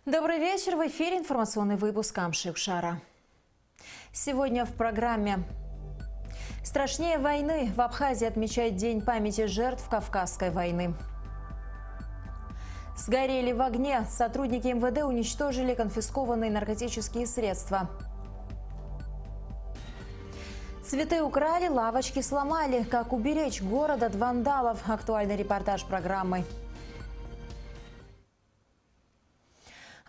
Добрый вечер. В эфире информационный выпуск Амши-Шара. Сегодня в программе «Страшнее войны». В Абхазии отмечают День памяти жертв Кавказской войны. Сгорели в огне. Сотрудники МВД уничтожили конфискованные наркотические средства. Цветы украли, лавочки сломали. Как уберечь город от вандалов? Актуальный репортаж программы.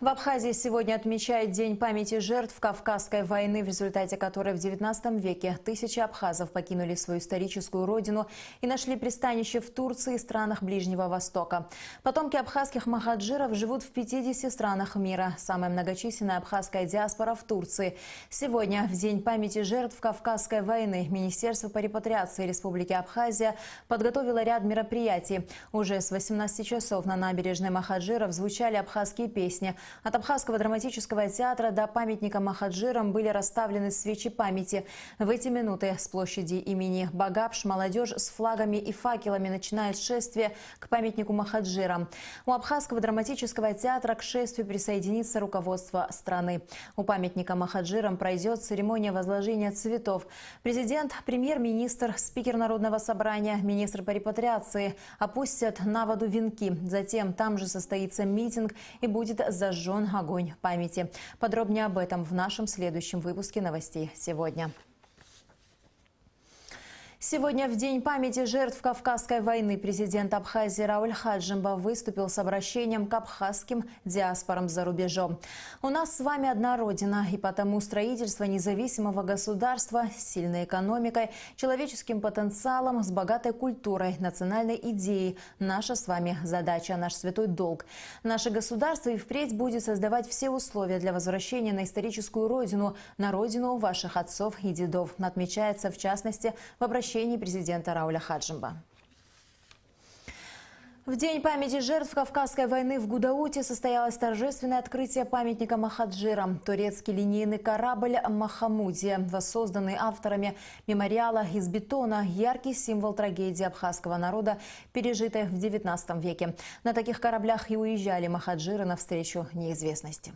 В Абхазии сегодня отмечают День памяти жертв Кавказской войны, в результате которой в XIX веке тысячи абхазов покинули свою историческую родину и нашли пристанище в Турции и странах Ближнего Востока. Потомки абхазских махаджиров живут в 50 странах мира. Самая многочисленная абхазская диаспора в Турции. Сегодня, в День памяти жертв Кавказской войны, Министерство по репатриации Республики Абхазия подготовило ряд мероприятий. Уже с 18 часов на набережной махаджиров звучали абхазские песни. От Абхазского драматического театра до памятника махаджирам были расставлены свечи памяти. В эти минуты с площади имени Багапш молодежь с флагами и факелами начинает шествие к памятнику махаджирам. У Абхазского драматического театра к шествию присоединится руководство страны. У памятника махаджирам пройдет церемония возложения цветов. Президент, премьер-министр, спикер Народного собрания, министр по репатриации опустят на воду венки. Затем там же состоится митинг и будет зажжен огонь памяти. Подробнее об этом в нашем следующем выпуске новостей сегодня. Сегодня, в День памяти жертв Кавказской войны, президент Абхазии Рауль Хаджимба выступил с обращением к абхазским диаспорам за рубежом. У нас с вами одна родина, и потому строительство независимого государства с сильной экономикой, человеческим потенциалом, с богатой культурой, национальной идеей – наша с вами задача, наш святой долг. Наше государство и впредь будет создавать все условия для возвращения на историческую родину, на родину ваших отцов и дедов. Отмечается, в частности, в обращении президента Рауля Хаджимба. В День памяти жертв Кавказской войны в Гудауте состоялось торжественное открытие памятника махаджирам. Турецкий линейный корабль «Махамудия», воссозданный авторами мемориала из бетона, яркий символ трагедии абхазского народа, пережитой в XIX веке. На таких кораблях и уезжали махаджиры навстречу неизвестности.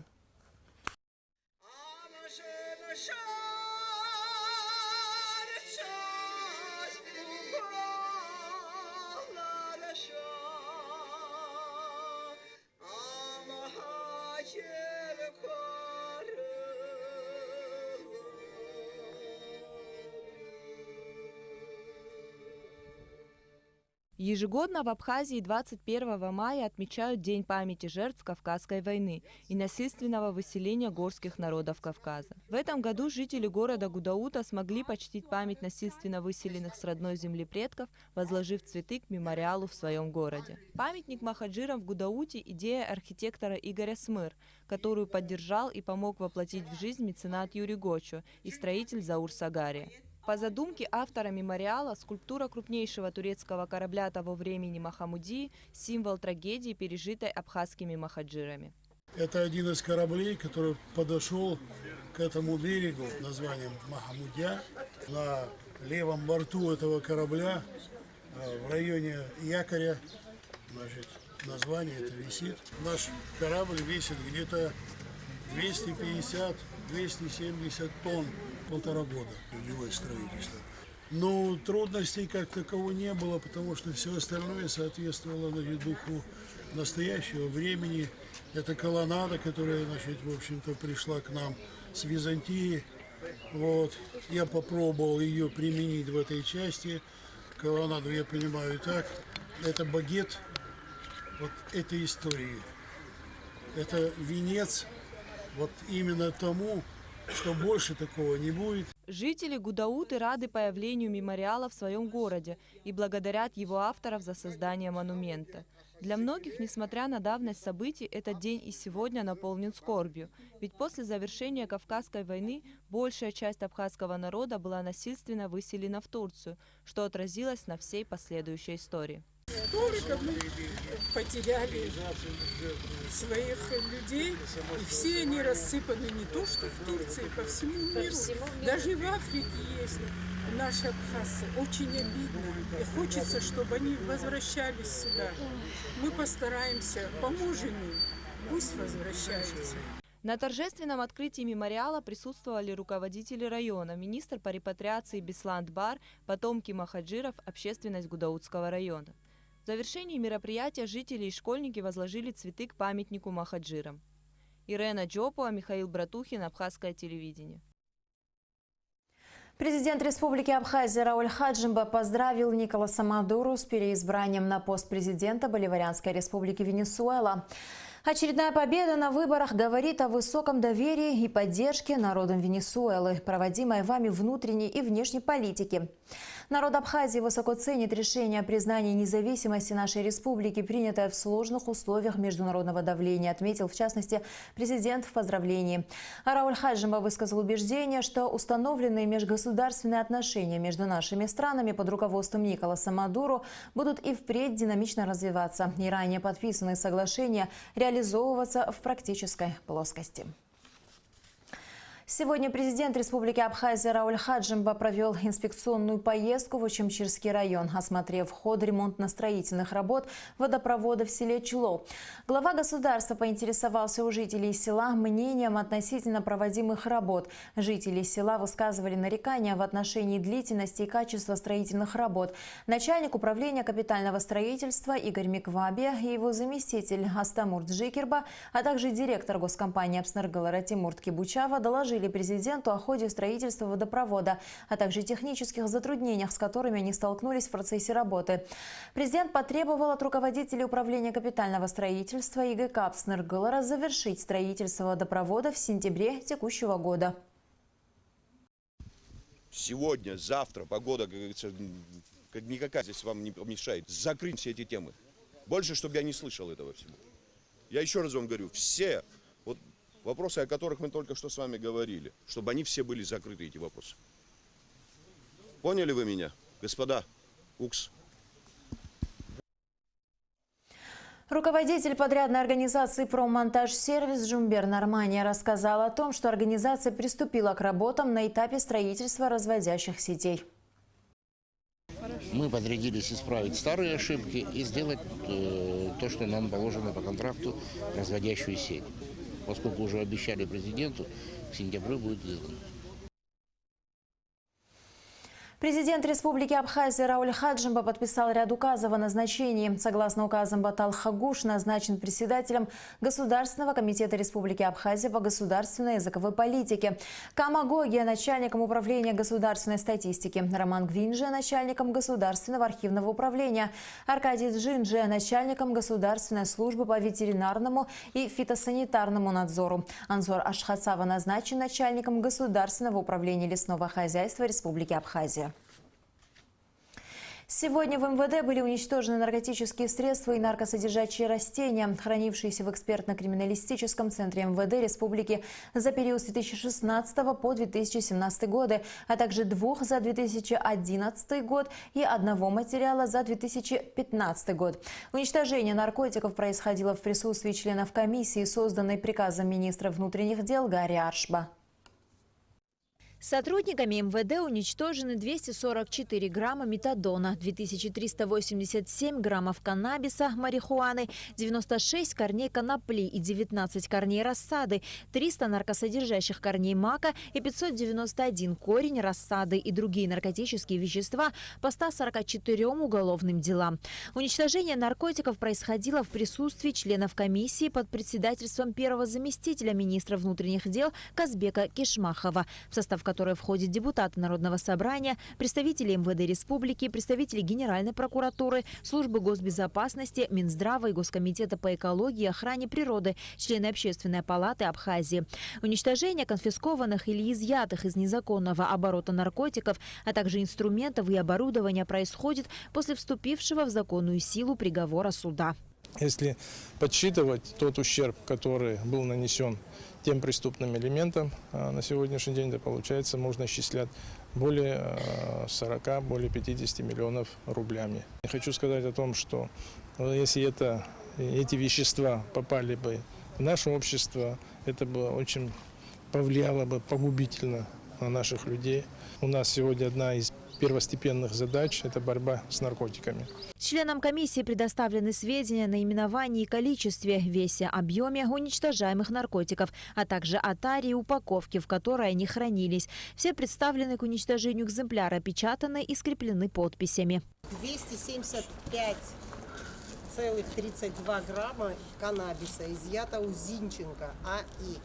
Ежегодно в Абхазии 21 мая отмечают День памяти жертв Кавказской войны и насильственного выселения горских народов Кавказа. В этом году жители города Гудаута смогли почтить память насильственно выселенных с родной земли предков, возложив цветы к мемориалу в своем городе. Памятник махаджирам в Гудауте – идея архитектора Игоря Смыр, которую поддержал и помог воплотить в жизнь меценат Юрий Гочо и строитель Заур Сагария. По задумке автора мемориала, скульптура крупнейшего турецкого корабля того времени Махамудии – символ трагедии, пережитой абхазскими махаджирами. Это один из кораблей, который подошел к этому берегу названием Махамудия. На левом борту этого корабля, в районе якоря, значит, название это висит. Наш корабль весит где-то 250-270 тонн. 1,5 года длилось строительство. Но трудностей как такового не было, потому что все остальное соответствовало духу настоящего времени. Это колоннада, которая, значит, в общем-то, пришла к нам с Византии. Вот. Я попробовал ее применить в этой части. Колоннаду я понимаю так. Это багет вот этой истории. Это венец вот именно тому, что больше такого не будет. Жители Гудауты рады появлению мемориала в своем городе и благодарят его авторов за создание монумента. Для многих, несмотря на давность событий, этот день и сегодня наполнен скорбью. Ведь после завершения Кавказской войны большая часть абхазского народа была насильственно выселена в Турцию, что отразилось на всей последующей истории. Историков мы потеряли своих людей, и все они рассыпаны не то что в Турции, по всему миру. Даже в Африке есть наши абхазцы. Очень обидно. И хочется, чтобы они возвращались сюда. Мы постараемся, поможем им. пусть возвращаются. На торжественном открытии мемориала присутствовали руководители района, министр по репатриации Беслан Бар, потомки махаджиров, общественность Гудаутского района. В завершении мероприятия жители и школьники возложили цветы к памятнику махаджирам. Ирена Джопуа, Михаил Братухин, Абхазское телевидение. Президент Республики Абхазия Рауль Хаджимба поздравил Николаса Мадуру с переизбранием на пост президента Боливарианской Республики Венесуэла. Очередная победа на выборах говорит о высоком доверии и поддержке народом Венесуэлы, проводимой вами внутренней и внешней политики. Народ Абхазии высоко ценит решение о признании независимости нашей республики, принятое в сложных условиях международного давления, отметил в частности президент в поздравлении. Рауль Хаджимба высказал убеждение, что установленные межгосударственные отношения между нашими странами под руководством Николаса Мадуру будут и впредь динамично развиваться, и ранее подписанные соглашения реализовываться в практической плоскости. Сегодня президент Республики Абхазия Рауль Хаджимба провел инспекционную поездку в Очамчирский район, осмотрев ход ремонтно-строительных работ водопровода в селе Чло. Глава государства поинтересовался у жителей села мнением относительно проводимых работ. Жители села высказывали нарекания в отношении длительности и качества строительных работ. Начальник управления капитального строительства Игорь Микваби и его заместитель Астамурт Джикерба, а также директор госкомпании Апснергала Тимурт Кибучава доложили президенту о ходе строительства водопровода, а также технических затруднениях, с которыми они столкнулись в процессе работы. Президент потребовал от руководителей управления капитального строительства ИГК Апснергала завершить строительство водопровода в сентябре текущего года. Сегодня, завтра погода, как говорится, никакая здесь вам не помешает. Закрыть все эти темы. Больше, чтобы я не слышал этого всего. Я еще раз вам говорю, все вопросы, о которых мы только что с вами говорили, чтобы они все были закрыты, эти вопросы. Поняли вы меня, господа? УКС. Руководитель подрядной организации «Проммонтаж-сервис» Джумбер Нормания рассказал о том, что организация приступила к работам на этапе строительства разводящих сетей. Мы подрядились исправить старые ошибки и сделать то, что нам положено по контракту, разводящую сеть. Поскольку уже обещали президенту, к сентябрю будет сделано. Президент Республики Абхазия Рауль Хаджимба подписал ряд указов о назначении. Согласно указам, Батал Хагуш назначен председателем Государственного комитета Республики Абхазия по государственной языковой политике. Кама Гогия – начальником управления государственной статистики. Роман Гвинджи – начальником государственного архивного управления. Аркадий Джинджи – начальником государственной службы по ветеринарному и фитосанитарному надзору. Анзор Ашхацава назначен начальником государственного управления лесного хозяйства Республики Абхазия. Сегодня в МВД были уничтожены наркотические средства и наркосодержащие растения, хранившиеся в экспертно-криминалистическом центре МВД Республики за период с 2016 по 2017 годы, а также 2 за 2011 год и 1 материала за 2015 год. Уничтожение наркотиков происходило в присутствии членов комиссии, созданной приказом министра внутренних дел Гарри Аршба. Сотрудниками МВД уничтожены 244 грамма метадона, 2387 граммов каннабиса, марихуаны, 96 корней конопли и 19 корней рассады, 300 наркосодержащих корней мака и 591 корень рассады и другие наркотические вещества по 144 уголовным делам. Уничтожение наркотиков происходило в присутствии членов комиссии под председательством первого заместителя министра внутренних дел Казбека Кишмахова, в состав которой входят депутаты Народного собрания, представители МВД Республики, представители Генеральной прокуратуры, службы госбезопасности, Минздрава и Госкомитета по экологии и охране природы, члены Общественной палаты Абхазии. Уничтожение конфискованных или изъятых из незаконного оборота наркотиков, а также инструментов и оборудования происходит после вступившего в законную силу приговора суда. Если подсчитывать тот ущерб, который был нанесен тем преступным элементам на сегодняшний день, да, получается, можно исчислять более 40, более 50 миллионов рублями. Я хочу сказать о том, что если эти вещества попали бы в наше общество, это бы очень повлияло бы погубительно на наших людей. У нас сегодня одна из первостепенных задач – это борьба с наркотиками. Членам комиссии предоставлены сведения о наименовании и количестве, весе, объеме уничтожаемых наркотиков, а также о таре и упаковке, в которой они хранились. Все представлены к уничтожению экземпляры, опечатаны и скреплены подписями. 275,32 грамма каннабиса изъято у Зинченко А.И.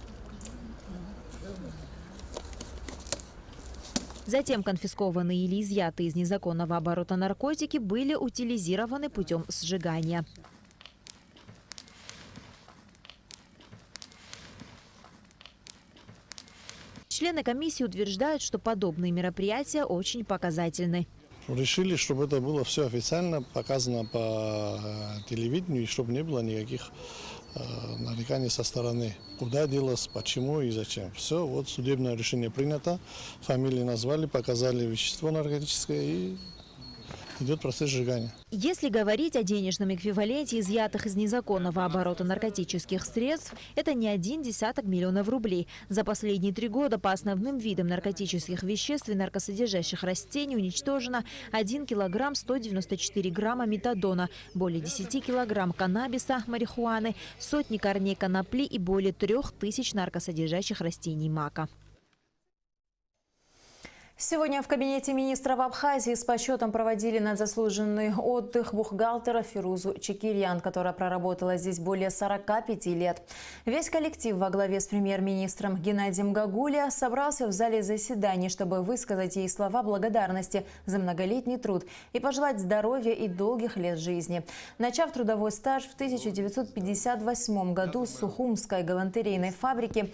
Затем конфискованные или изъятые из незаконного оборота наркотики были утилизированы путем сжигания. Члены комиссии утверждают, что подобные мероприятия очень показательны. Решили, чтобы это было все официально показано по телевидению, и чтобы не было никаких нареканий со стороны, куда делось, почему и зачем. Все, вот судебное решение принято, фамилии назвали, показали вещество наркотическое и идет процесс сжигания. Если говорить о денежном эквиваленте изъятых из незаконного оборота наркотических средств, это не 1,1 миллиона рублей. За последние 3 года по основным видам наркотических веществ и наркосодержащих растений уничтожено 1 килограмм 194 грамма метадона, более 10 килограмм каннабиса, марихуаны, сотни корней конопли и более 3000 наркосодержащих растений мака. Сегодня в кабинете министров Абхазии с почетом проводили на заслуженный отдых бухгалтера Фирузу Чекирьян, которая проработала здесь более 45 лет. Весь коллектив во главе с премьер-министром Геннадием Гагулия собрался в зале заседаний, чтобы высказать ей слова благодарности за многолетний труд и пожелать здоровья и долгих лет жизни. Начав трудовой стаж в 1958 году с Сухумской галантерейной фабрики,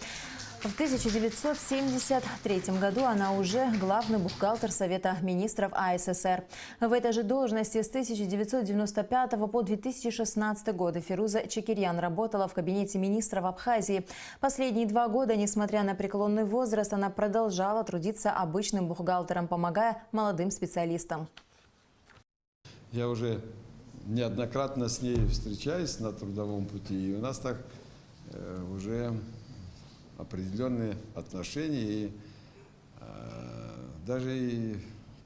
в 1973 году она уже главный бухгалтер Совета министров АССР. В этой же должности с 1995 по 2016 годы Фируза Чекирьян работала в кабинете министров Абхазии. Последние 2 года, несмотря на преклонный возраст, она продолжала трудиться обычным бухгалтером, помогая молодым специалистам. Я уже неоднократно с ней встречаюсь на трудовом пути, и у нас так уже определенные отношения, и даже и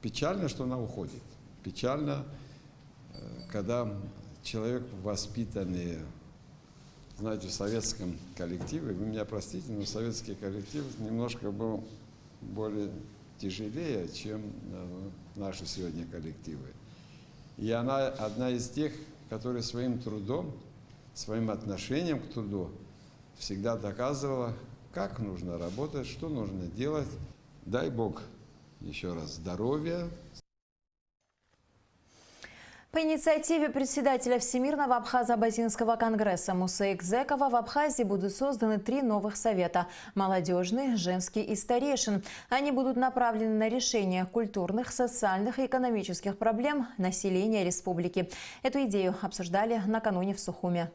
печально, что она уходит. Печально, когда человек воспитанный, знаете, в советском коллективе, вы меня простите, но советский коллектив немножко был более тяжелее, чем наши сегодня коллективы. И она одна из тех, которые своим трудом, своим отношением к труду всегда доказывала, как нужно работать, что нужно делать. Дай Бог еще раз здоровья. По инициативе председателя Всемирного Абхазо-Абазинского конгресса Мусы Экзекова в Абхазии будут созданы 3 новых совета – молодежный, женский и старейшин. Они будут направлены на решение культурных, социальных и экономических проблем населения республики. Эту идею обсуждали накануне в Сухуме.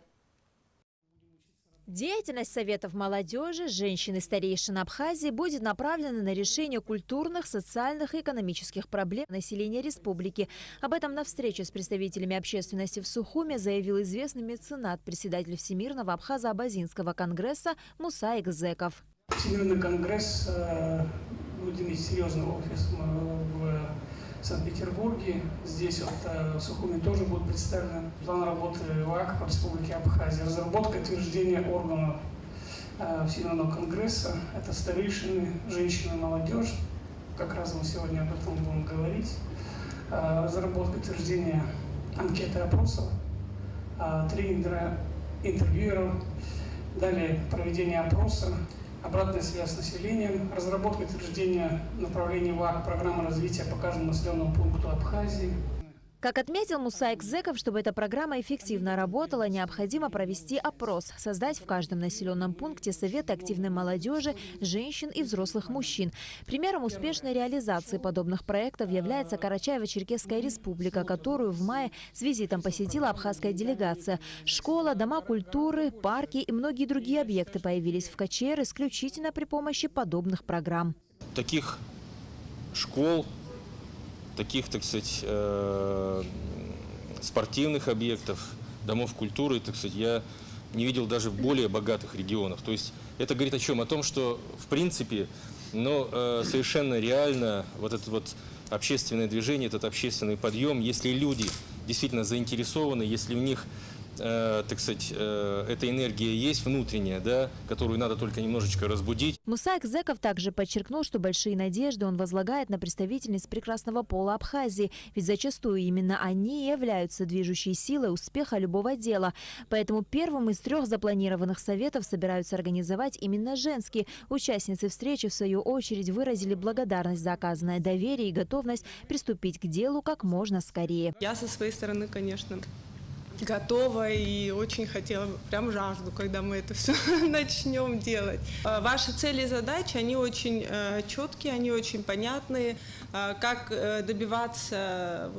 Деятельность Советов молодежи, женщин и старейшин Абхазии будет направлена на решение культурных, социальных и экономических проблем населения республики. Об этом на встрече с представителями общественности в Сухуме заявил известный меценат, председатель Всемирного Абхазо-Абазинского конгресса Муса Экзеков. Всемирный конгресс будет иметь серьезный офис в Санкт-Петербурге. Здесь вот в Сухуме тоже будет представлен план работы ВАК по Республике Абхазия. Разработка и утверждение органов Всемирного конгресса. Это старейшины, женщины, молодежь. Как раз мы сегодня об этом будем говорить. Разработка и утверждение анкеты опросов, 3 интервьюеров. Далее проведение опроса, обратная связь с населением, разработка и утверждение направлений ВАК, программы развития по каждому населенному пункту Абхазии. Как отметил Муса Экзеков, чтобы эта программа эффективно работала, необходимо провести опрос, создать в каждом населенном пункте советы активной молодежи, женщин и взрослых мужчин. Примером успешной реализации подобных проектов является Карачаево-Черкесская республика, которую в мае с визитом посетила абхазская делегация. Школа, дома культуры, парки и многие другие объекты появились в КЧР исключительно при помощи подобных программ. Таких школ, таких, так сказать, спортивных объектов, домов культуры, так сказать, я не видел даже в более богатых регионах. То есть это говорит о чем? О том, что, в принципе, совершенно реально вот этот вот общественное движение, этот общественный подъем, если люди действительно заинтересованы, если у них, так сказать, эта энергия есть внутренняя, да, которую надо только немножечко разбудить. Муса Экзеков также подчеркнул, что большие надежды он возлагает на представительниц прекрасного пола Абхазии, ведь зачастую именно они являются движущей силой успеха любого дела. Поэтому первым из 3 запланированных советов собираются организовать именно женские. Участницы встречи, в свою очередь, выразили благодарность за оказанное доверие и готовность приступить к делу как можно скорее. Я со своей стороны, конечно, готова и очень хотела, прям жажду, когда мы это все начнем делать. Ваши цели и задачи, они очень четкие, они очень понятные. Как добиваться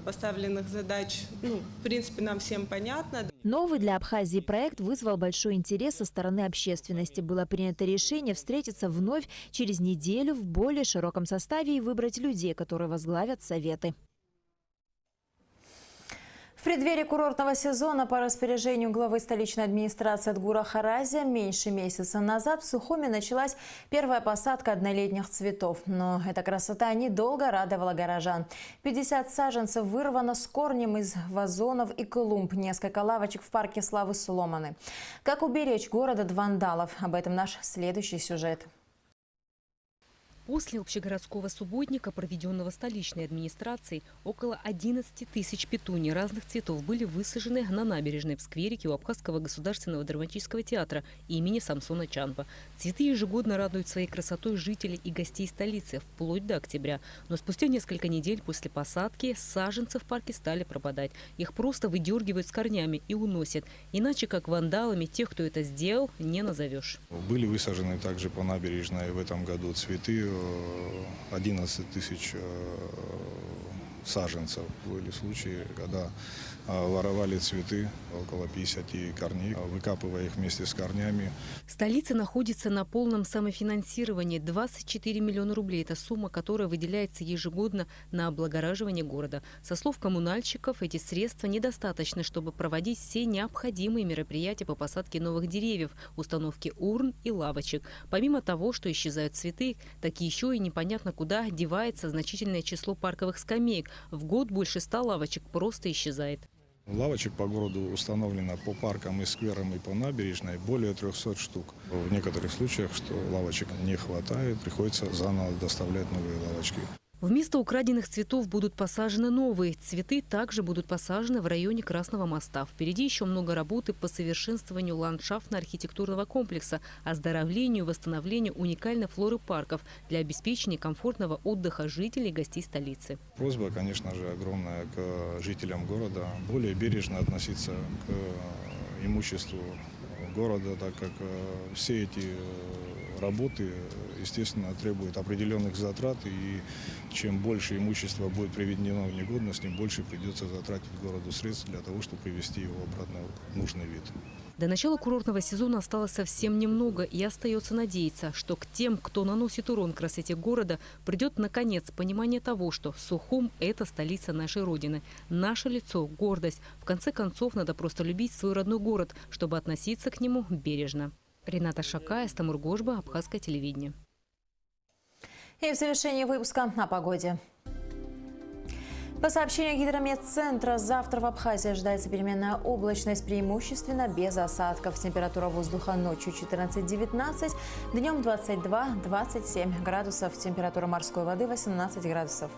поставленных задач, в принципе, нам всем понятно. Новый для Абхазии проект вызвал большой интерес со стороны общественности. Было принято решение встретиться вновь через неделю в более широком составе и выбрать людей, которые возглавят советы. В преддверии курортного сезона по распоряжению главы столичной администрации Адгура Харазия меньше месяца назад в Сухуми началась первая посадка однолетних цветов. Но эта красота недолго радовала горожан. 50 саженцев вырвано с корнем из вазонов и клумб. Несколько лавочек в парке Славы сломаны. Как уберечь город от вандалов? Об этом наш следующий сюжет. После общегородского субботника, проведенного столичной администрацией, около 11 тысяч петуний разных цветов были высажены на набережной в скверике у Абхазского государственного драматического театра имени Самсона Чанба. Цветы ежегодно радуют своей красотой жителей и гостей столицы вплоть до октября. Но спустя несколько недель после посадки саженцы в парке стали пропадать. Их просто выдергивают с корнями и уносят. Иначе как вандалами тех, кто это сделал, не назовешь. Были высажены также по набережной в этом году цветы. 11 тысяч саженцев. Были случаи, когда воровали цветы, около 50 корней, выкапывая их вместе с корнями. Столица находится на полном самофинансировании. 24 миллиона рублей – это сумма, которая выделяется ежегодно на облагораживание города. Со слов коммунальщиков, эти средства недостаточны, чтобы проводить все необходимые мероприятия по посадке новых деревьев, установке урн и лавочек. Помимо того, что исчезают цветы, так еще и непонятно куда девается значительное число парковых скамеек. В год больше 100 лавочек просто исчезает. Лавочек по городу установлено по паркам и скверам и по набережной более 300 штук. В некоторых случаях, что лавочек не хватает, приходится заново доставлять новые лавочки. Вместо украденных цветов будут посажены новые. Цветы также будут посажены в районе Красного моста. Впереди еще много работы по совершенствованию ландшафтно-архитектурного комплекса, оздоровлению и восстановлению уникальной флоры парков для обеспечения комфортного отдыха жителей и гостей столицы. Просьба, конечно же, огромная к жителям города. Более бережно относиться к имуществу города, так как все эти работы, естественно, требуют определенных затрат, и чем больше имущества будет приведено в негодность, тем больше придется затратить городу средств для того, чтобы привести его обратно в нужный вид. До начала курортного сезона осталось совсем немного, и остается надеяться, что к тем, кто наносит урон красоте города, придет наконец понимание того, что Сухум – это столица нашей Родины, наше лицо, гордость. В конце концов, надо просто любить свой родной город, чтобы относиться к нему бережно. Рената Шакая, Стамур Гожба, Абхазское телевидение. И в завершении выпуска о погоде. По сообщению Гидрометцентра, завтра в Абхазии ожидается переменная облачность, преимущественно без осадков. Температура воздуха ночью 14-19, днем 22-27 градусов. Температура морской воды 18 градусов.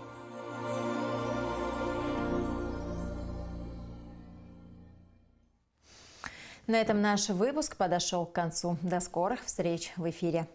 На этом наш выпуск подошел к концу. До скорых встреч в эфире.